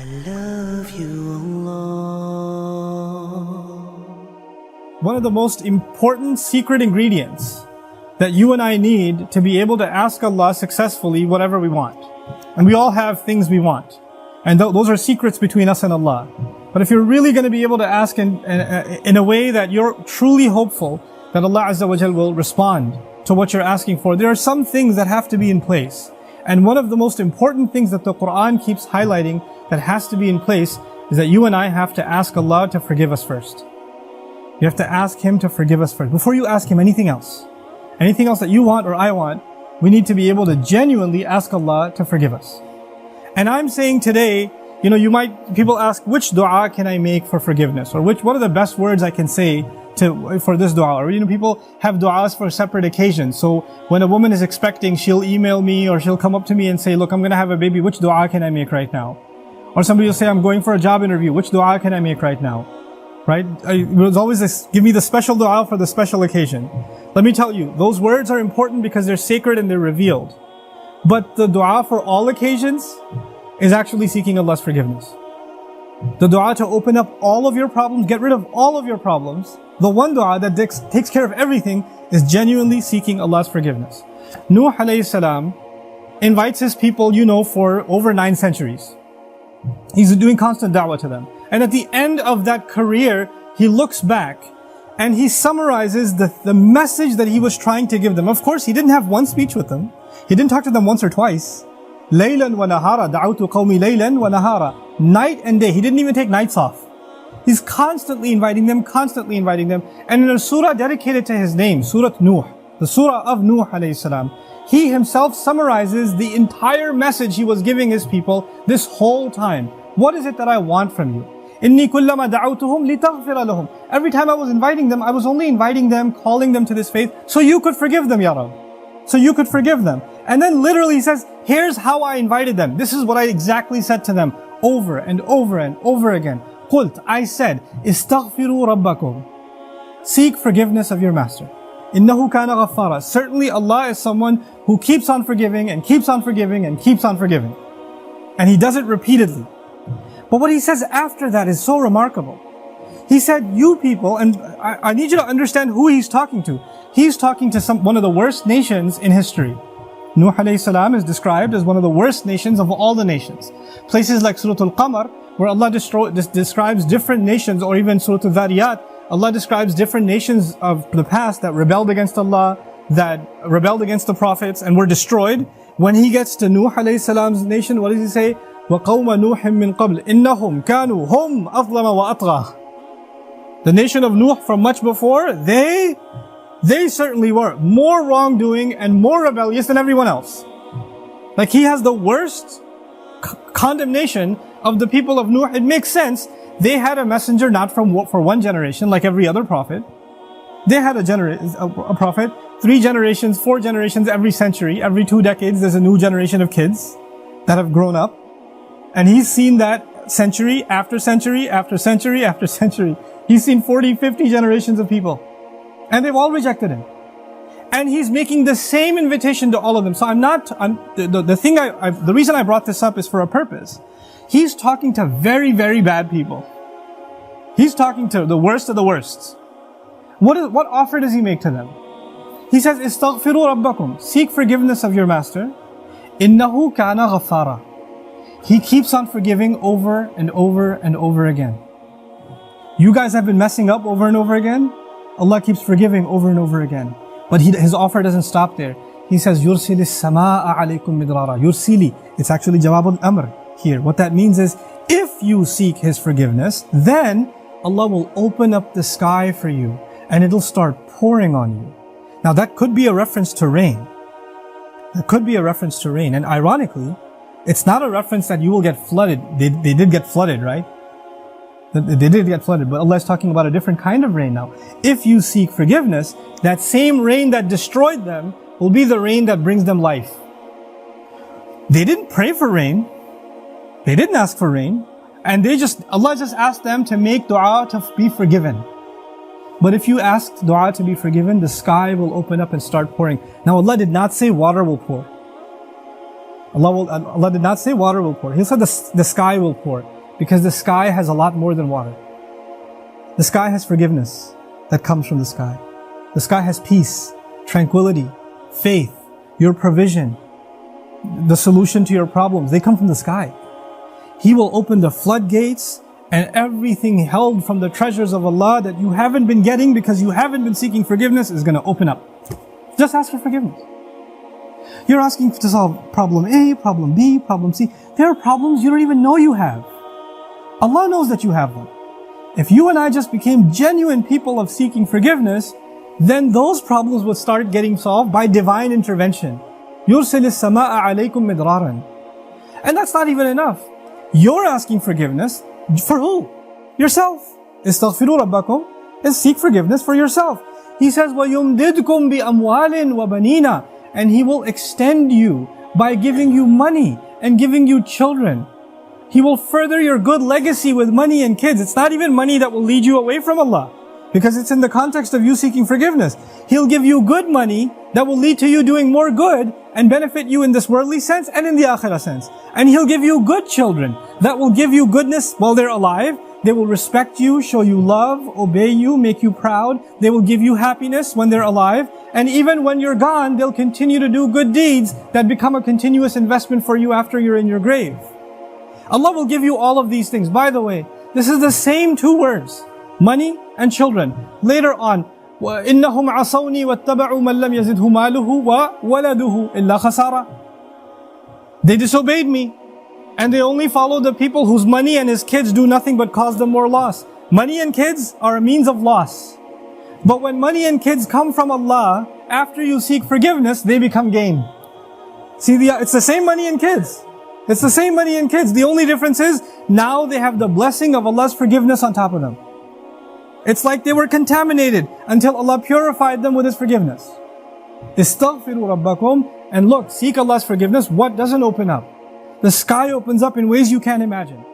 love you, Allah. One of the most important secret ingredients that you and I need to be able to ask Allah successfully whatever we want. And we all have things we want. And those are secrets between us and Allah. But if you're really going to be able to ask in a way that you're truly hopeful that Allah Azza wa Jal will respond to what you're asking for, there are some things that have to be in place. And one of the most important things that the Quran keeps highlighting that has to be in place is that you and I have to ask Allah to forgive us first. You have to ask Him to forgive us first. Before you ask Him anything else that you want or I want, we need to be able to genuinely ask Allah to forgive us. And I'm saying today, people ask, which dua can I make for forgiveness? Or what are the best words I can say for this dua? Or, people have du'as for separate occasions. So when a woman is expecting, she'll email me or she'll come up to me and say, look, I'm going to have a baby. Which dua can I make right now? Or somebody will say, I'm going for a job interview. Which dua can I make right now? Right? There's always this, give me the special dua for the special occasion. Let me tell you, those words are important because they're sacred and they're revealed. But the dua for all occasions is actually seeking Allah's forgiveness. The dua to open up all of your problems, get rid of all of your problems. The one dua that takes care of everything is genuinely seeking Allah's forgiveness. Nuh alayhi salam invites his people, for over 9 centuries. He's doing constant da'wah to them. And at the end of that career, he looks back and he summarizes the message that he was trying to give them. Of course, he didn't have one speech with them. He didn't talk to them once or twice. Laylan wa nahara, da'awtu qawmi laylan wa nahara. Night and day. He didn't even take nights off. He's constantly inviting them. And in a surah dedicated to his name, Surah Nuh, the surah of Nuh alayhi salam, he himself summarizes the entire message he was giving his people this whole time. What is it that I want from you? Inni kullama da'awtuhum litaghfira lahum. Every time I was inviting them, I was only inviting them, calling them to this faith, so you could forgive them, Ya Rabb. So you could forgive them. And then literally he says, here's how I invited them. This is what I exactly said to them over and over and over again. Qult, I said, istaghfiru rabbakum. Seek forgiveness of your master. Innahu kana ghaffara. Certainly Allah is someone who keeps on forgiving and keeps on forgiving and keeps on forgiving. And He does it repeatedly. But what He says after that is so remarkable. He said, you people, and I need you to understand who He's talking to. He's talking to one of the worst nations in history. Nuh alayhi salam is described as one of the worst nations of all the nations. Places like Surah Al-Qamar, where Allah describes different nations, or even Surah Al-Dhariyat, Allah describes different nations of the past that rebelled against Allah, that rebelled against the prophets and were destroyed. When He gets to Nuh alayhi salam's nation, what does He say? وَقَوْمَ نُوحٍ مِّن قَبْلِ إِنَّهُمْ كَانُوا هُمْ أَظْلَمَ وَأَطْغَى. The nation of Nuh from much before, they certainly were more wrongdoing and more rebellious than everyone else. Like He has the worst condemnation of the people of Nuh. It makes sense. They had a messenger not for one generation like every other prophet. They had a prophet 3 generations, 4 generations every century. Every 2 decades there's a new generation of kids that have grown up. And he's seen that century after century after century after century. He's seen 40, 50 generations of people. And they've all rejected Him. And He's making the same invitation to all of them. So the reason I brought this up is for a purpose. He's talking to very, very bad people. He's talking to the worst of the worst. What offer does He make to them? He says, istaghfiru rabbakum. Seek forgiveness of your master. Innahu kana ghaffara. He keeps on forgiving over and over and over again. You guys have been messing up over and over again. Allah keeps forgiving over and over again. But His offer doesn't stop there. He says, يُرْسِلِ السَّمَاءَ عَلَيْكُمْ مِدْرَارًا. Yursili. It's actually Jawab al-Amr here. What that means is, if you seek His forgiveness, then Allah will open up the sky for you and it'll start pouring on you. Now that could be a reference to rain. And ironically, it's not a reference that you will get flooded. They did get flooded, right? They did get flooded, but Allah is talking about a different kind of rain now. If you seek forgiveness, that same rain that destroyed them will be the rain that brings them life. They didn't pray for rain. They didn't ask for rain. And Allah just asked them to make dua to be forgiven. But if you ask dua to be forgiven, the sky will open up and start pouring. Now Allah did not say water will pour. Allah did not say water will pour. He said the sky will pour. Because the sky has a lot more than water. The sky has forgiveness that comes from the sky. The sky has peace, tranquility, faith, your provision, the solution to your problems. They come from the sky. He will open the floodgates, and everything held from the treasures of Allah that you haven't been getting because you haven't been seeking forgiveness is going to open up. Just ask for forgiveness. You're asking to solve problem A, problem B, problem C. There are problems you don't even know you have. Allah knows that you have them. If you and I just became genuine people of seeking forgiveness, then those problems would start getting solved by divine intervention. يُرْسِلِ السَّمَاءَ عَلَيْكُمْ مِدْرَارًا. And that's not even enough. You're asking forgiveness for who? Yourself. اسْتَغْفِرُوا رَبَّكُمْ is seek forgiveness for yourself. He says, وَيُمْدِدْكُمْ بِأَمْوَالٍ وَبَنِينَ, and He will extend you by giving you money and giving you children. He will further your good legacy with money and kids. It's not even money that will lead you away from Allah, because it's in the context of you seeking forgiveness. He'll give you good money that will lead to you doing more good and benefit you in this worldly sense and in the akhirah sense. And He'll give you good children that will give you goodness while they're alive. They will respect you, show you love, obey you, make you proud. They will give you happiness when they're alive. And even when you're gone, they'll continue to do good deeds that become a continuous investment for you after you're in your grave. Allah will give you all of these things. By the way, this is the same two words, money and children. Later on, وَإِنَّهُمْ عَصَوْنِي وَاتَّبَعُوا مَنْ لَمْ يَزِدْهُ مَالُهُ وَوَلَدُهُ إِلَّا خَسَارًا. They disobeyed me, and they only follow the people whose money and his kids do nothing but cause them more loss. Money and kids are a means of loss. But when money and kids come from Allah, after you seek forgiveness, they become gain. See, it's the same money and kids. It's the same money and kids. The only difference is, now they have the blessing of Allah's forgiveness on top of them. It's like they were contaminated until Allah purified them with His forgiveness. Istaghfiru rabbakum, and look, seek Allah's forgiveness. What doesn't open up? The sky opens up in ways you can't imagine.